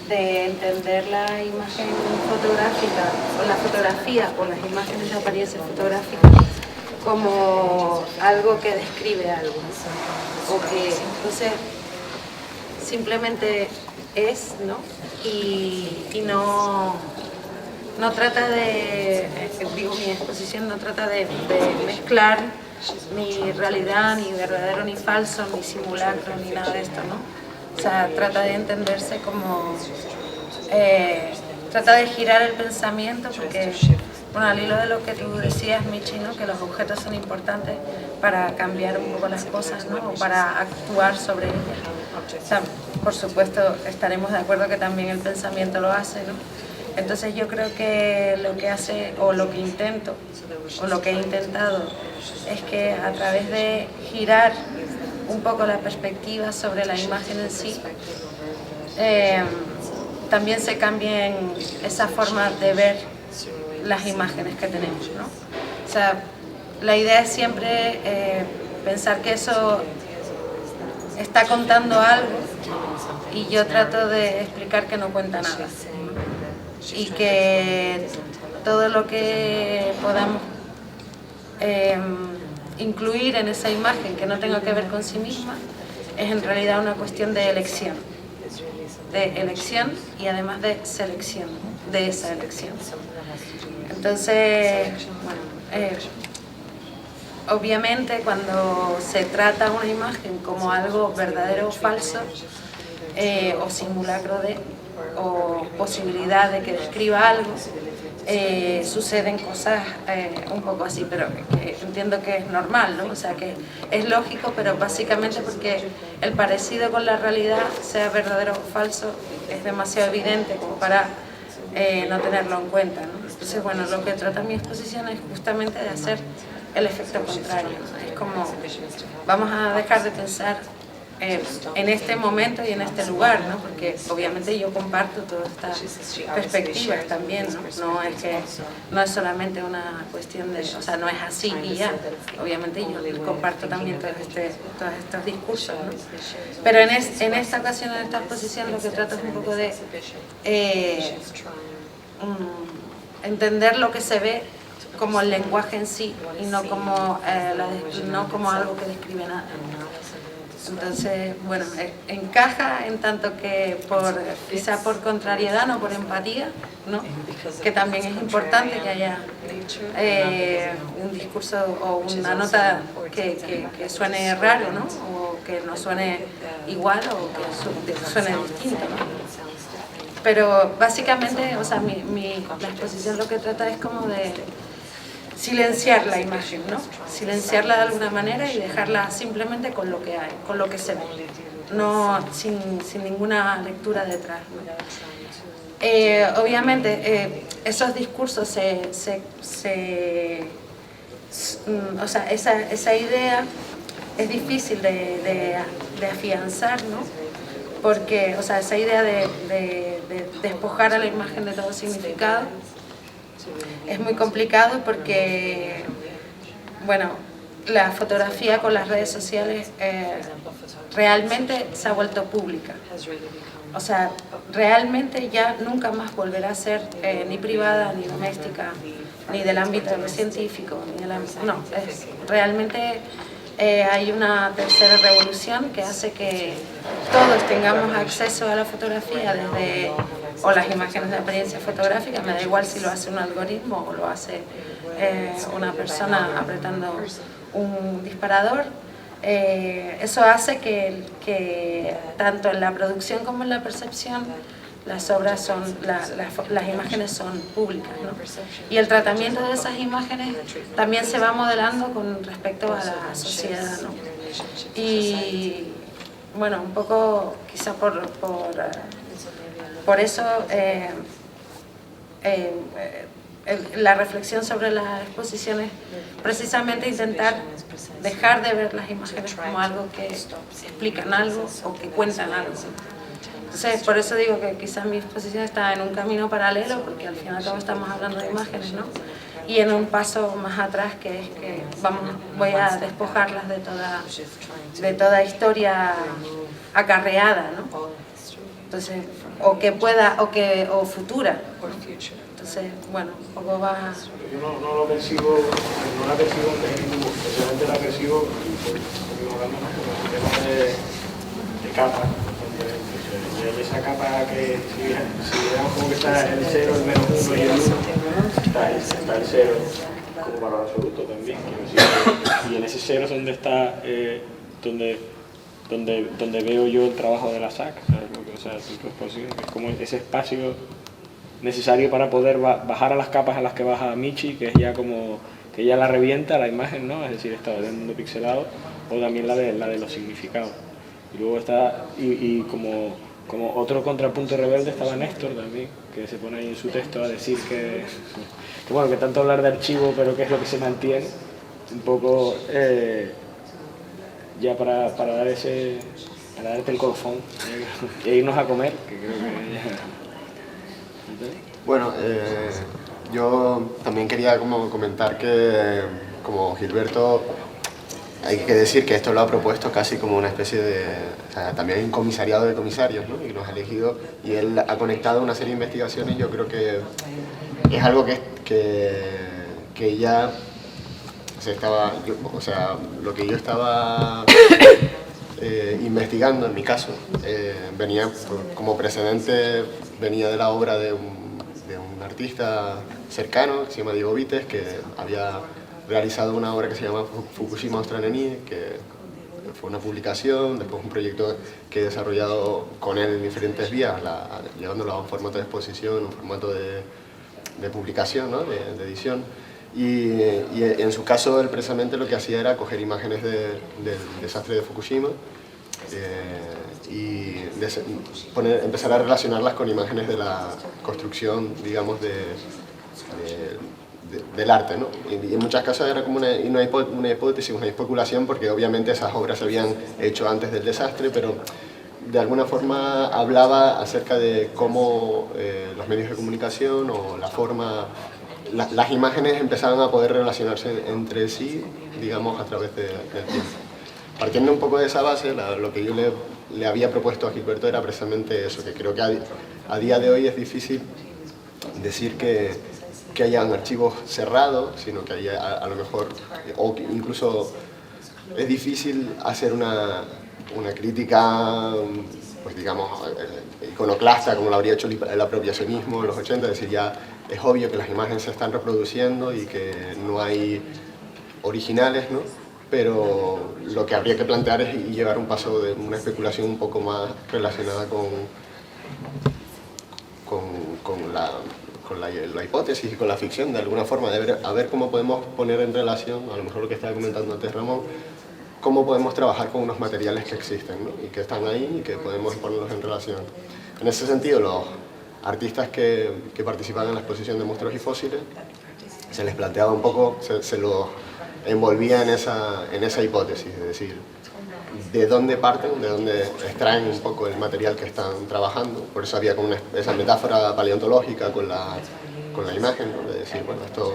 de entender la imagen fotográfica o la fotografía o las imágenes de apariencia fotográfica como algo que describe algo, ¿no? O que entonces simplemente es, ¿no? Y no trata de, digo, mi exposición no trata de mezclar ni realidad, ni verdadero, ni falso, ni simulacro, ni nada de esto, ¿no? O sea, trata de entenderse como, trata de girar el pensamiento, porque, bueno, al hilo de lo que tú decías, Michi, ¿no? Que los objetos son importantes para cambiar un poco las cosas, ¿no? O para actuar sobre ellas. O sea, por supuesto, estaremos de acuerdo que también el pensamiento lo hace, ¿no? Entonces yo creo que lo que hace, o lo que intento, o lo que he intentado, es que a través de girar un poco la perspectiva sobre la imagen en sí, también se cambien esa forma de ver las imágenes que tenemos, ¿no? O sea, la idea es siempre pensar que eso está contando algo y yo trato de explicar que no cuenta nada y que todo lo que podamos incluir en esa imagen que no tenga que ver con sí misma es en realidad una cuestión de elección y además de selección de esa elección. Entonces, bueno, obviamente cuando se trata una imagen como algo verdadero o falso, o simulacro de, o posibilidad de que describa algo, suceden cosas un poco así, pero que entiendo que es normal, ¿no? O sea, que es lógico, pero básicamente porque el parecido con la realidad, sea verdadero o falso, es demasiado evidente como para no tenerlo en cuenta, ¿no? Entonces, bueno, lo que trata mi exposición es justamente de hacer el efecto contrario, ¿no? Es como, vamos a dejar de pensar en este momento y en este lugar, ¿no? Porque obviamente yo comparto todas estas perspectivas también, ¿no? No es solamente una cuestión de, o sea, no es así y ya, obviamente yo comparto también todos estos discursos, ¿no? Pero en esta ocasión, en esta exposición, lo que trato es un poco de entender lo que se ve como el lenguaje en sí y no como, no como algo que describe nada. Entonces, bueno, encaja en tanto que quizá por contrariedad, no por empatía, ¿no? Que también es importante que haya un discurso o una nota que suene raro, ¿no? O que no suene igual o que suene distinto, ¿no? Pero básicamente, o sea, la exposición lo que trata es como de silenciar la imagen, ¿no? Silenciarla de alguna manera y dejarla simplemente con lo que hay, con lo que se ve, no sin ninguna lectura detrás, ¿no? Obviamente, esos discursos o sea, esa idea es difícil de afianzar, ¿no? Porque, o sea, esa idea de despojar a la imagen de todo significado es muy complicado porque, bueno, la fotografía con las redes sociales realmente se ha vuelto pública. O sea, realmente ya nunca más volverá a ser ni privada, ni doméstica, ni del ámbito científico, ni del ámbito... No, realmente hay una tercera revolución que hace que todos tengamos acceso a la fotografía desde... o las imágenes de apariencia fotográfica, me da igual si lo hace un algoritmo o lo hace una persona apretando un disparador. Eso hace que tanto en la producción como en la percepción las obras son, las imágenes son públicas, ¿no? Y el tratamiento de esas imágenes también se va modelando con respecto a la sociedad, ¿no? Y bueno, un poco quizá por eso la reflexión sobre las exposiciones, precisamente intentar dejar de ver las imágenes como algo que explican algo o que cuentan algo. Entonces, por eso digo que quizás mi exposición está en un camino paralelo, porque al final todos estamos hablando de imágenes, ¿no? Y en un paso más atrás, que es que voy a despojarlas de toda historia acarreada, ¿no? O Entonces, o que pueda, o futura. Entonces, bueno, un poco va... Yo no lo percibo, no la percibo en definitiva, especialmente la percibo como un tema de capa. De esa capa que si veamos como que está el 0, el menos 1 y el 1, está el 0 como valor absoluto también. Y en ese 0 es donde está, donde veo yo el trabajo de la SAC, o sea, es como ese espacio necesario para poder bajar a las capas a las que baja Michi, que es ya como que ya la revienta la imagen, ¿no? Es decir, está del mundo pixelado, o también la de los significados. Y luego está, y como otro contrapunto rebelde estaba Néstor también, que se pone ahí en su texto a decir que bueno, que tanto hablar de archivo, pero que es lo que se mantiene, un poco ya para darte el colofón e irnos a comer, que creo que ya... Bueno, yo también quería como comentar que como Gilberto hay que decir que esto lo ha propuesto casi como una especie de, o sea, también un comisariado de comisarios, ¿no? Y los ha elegido y él ha conectado una serie de investigaciones. Yo creo que es algo que ya se estaba, o sea, lo que yo estaba investigando en mi caso venía como precedente, venía de la obra de un artista cercano que se llama Diego Vites, que había realizado una obra que se llama Fukushima Ostraneni, que fue una publicación, después un proyecto que he desarrollado con él en diferentes vías, llevándolo a un formato de exposición, un formato de publicación, ¿no? de edición. Y en su caso, él precisamente lo que hacía era coger imágenes del desastre de Fukushima y empezar a relacionarlas con imágenes de la construcción, digamos, del arte, ¿no? Y en muchos casos era como una hipótesis, una especulación, porque obviamente esas obras se habían hecho antes del desastre, pero de alguna forma hablaba acerca de cómo los medios de comunicación o la forma, las imágenes empezaban a poder relacionarse entre sí, digamos, a través del tiempo. Partiendo un poco de esa base, lo que yo le había propuesto a Gilberto era precisamente eso, que creo que a día de hoy es difícil decir que hayan archivos cerrados, sino que haya a lo mejor, o que incluso es difícil hacer una crítica, pues digamos, iconoclasta, como lo habría hecho el apropiacionismo en los 80, es decir, ya es obvio que las imágenes se están reproduciendo y que no hay originales, ¿no? Pero lo que habría que plantear es llevar un paso de una especulación un poco más relacionada con la hipótesis y con la ficción, de alguna forma, a ver cómo podemos poner en relación, a lo mejor lo que estaba comentando antes Ramón, cómo podemos trabajar con unos materiales que existen, ¿no? Y que están ahí y que podemos ponerlos en relación. En ese sentido, los artistas que participan en la exposición de monstruos y fósiles, se les planteaba un poco, se los envolvía en esa hipótesis, es decir, de dónde parten, de dónde extraen un poco el material que están trabajando. Por eso había como esa metáfora paleontológica con la imagen, ¿no? De decir, bueno, esto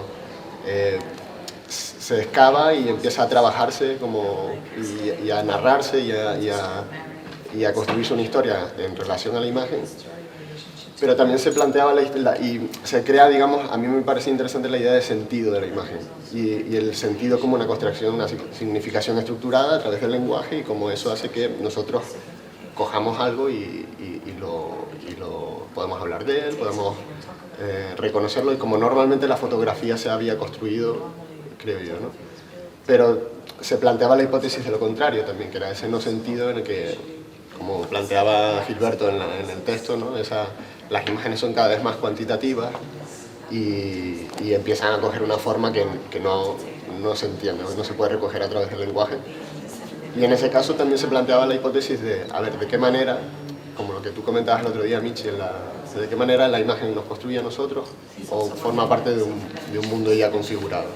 se excava y empieza a trabajarse y a narrarse y a construirse una historia en relación a la imagen. Pero también se planteaba y se crea, digamos, a mí me parece interesante la idea de sentido de la imagen y el sentido como una construcción, una significación estructurada a través del lenguaje, y como eso hace que nosotros cojamos algo y lo podemos hablar de él, podemos reconocerlo, y como normalmente la fotografía se había construido, creo yo, ¿no? Pero se planteaba la hipótesis de lo contrario también, que era ese no sentido en el que, como planteaba Gilberto en el texto, ¿no? Las imágenes son cada vez más cuantitativas y empiezan a coger una forma que no se entiende, no se puede recoger a través del lenguaje. Y en ese caso también se planteaba la hipótesis de, a ver, de qué manera, como lo que tú comentabas el otro día, Michi, de qué manera la imagen nos construye a nosotros o forma parte de un mundo ya configurado.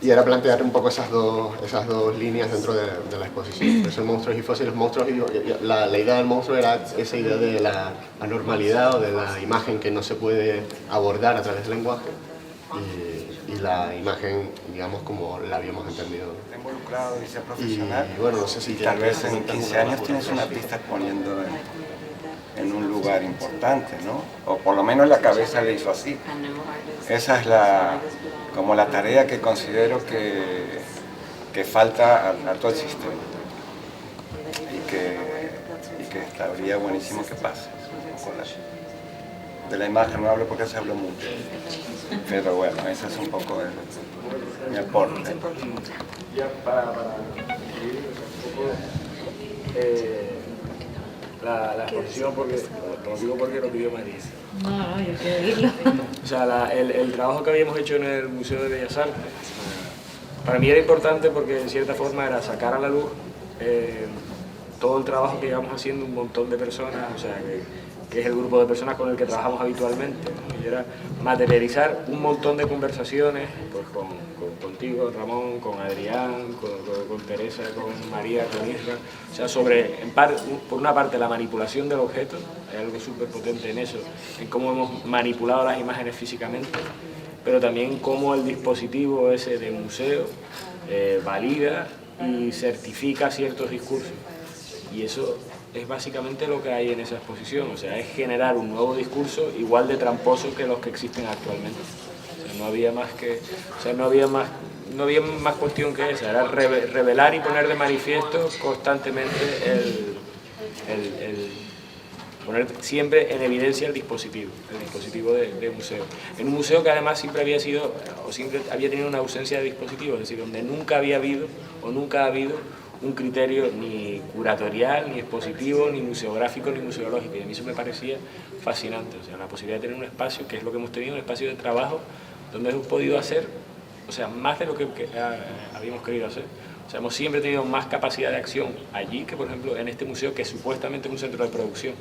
Y era plantear un poco esas dos líneas dentro de la exposición. Por eso monstruos y fósiles, la idea del monstruo era esa idea de la anormalidad o de la imagen que no se puede abordar a través del lenguaje. y la imagen, digamos, como la habíamos entendido. Involucrado y ser profesional. Y bueno, no sé si tal vez en 15 años tienes un artista exponiendo en un lugar importante, ¿no? O por lo menos la cabeza le hizo así. Esa es como la tarea que considero que falta a todo el sistema. Y que estaría buenísimo que pase. De la imagen no hablo porque se habló mucho. Pero bueno, ese es un poco mi aporte. Ya para seguir un poco la exposición, porque lo digo porque lo pidió María. No, yo quiero oírlo. O sea, el trabajo que habíamos hecho en el Museo de Bellas Artes, para mí era importante porque de cierta forma era sacar a la luz todo el trabajo que íbamos haciendo un montón de personas, o sea, que es el grupo de personas con el que trabajamos habitualmente, ¿no? Y era materializar un montón de conversaciones, pues contigo, Ramón, con Adrián, con Teresa, con María, con Isra, o sea, sobre, por una parte, la manipulación del objeto, hay algo súper potente en eso, en cómo hemos manipulado las imágenes físicamente, pero también cómo el dispositivo ese de museo valida y certifica ciertos discursos. Y eso es básicamente lo que hay en esa exposición, o sea, es generar un nuevo discurso igual de tramposo que los que existen actualmente. O sea, no había más cuestión que esa, era revelar y poner de manifiesto constantemente poner siempre en evidencia el dispositivo de museo. En un museo que además siempre había sido, o siempre había tenido una ausencia de dispositivo, es decir, donde nunca había habido, o nunca ha habido, un criterio ni curatorial, ni expositivo, ni museográfico, ni museológico. Y a mí eso me parecía fascinante, o sea, la posibilidad de tener un espacio, que es lo que hemos tenido, un espacio de trabajo, donde hemos podido hacer, o sea, más de lo que habíamos querido hacer. O sea, hemos siempre tenido más capacidad de acción allí que, por ejemplo, en este museo, que supuestamente es un centro de producción.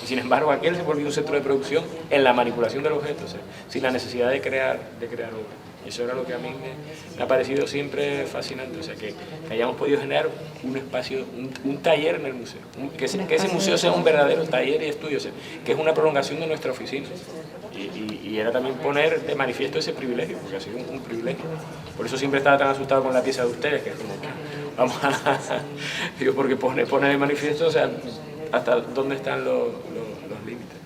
Y sin embargo, aquel se volvió un centro de producción en la manipulación del objeto, o sea, sin la necesidad de crear obra. Y eso era lo que a mí me ha parecido siempre fascinante, o sea, que hayamos podido generar un espacio, un taller en el museo, que ese museo sea un verdadero taller y estudio, o sea, que es una prolongación de nuestra oficina. Y era también poner de manifiesto ese privilegio, porque ha sido un privilegio. Por eso siempre estaba tan asustado con la pieza de ustedes, que es como que vamos a... digo, porque pone de manifiesto, o sea, hasta dónde están los límites.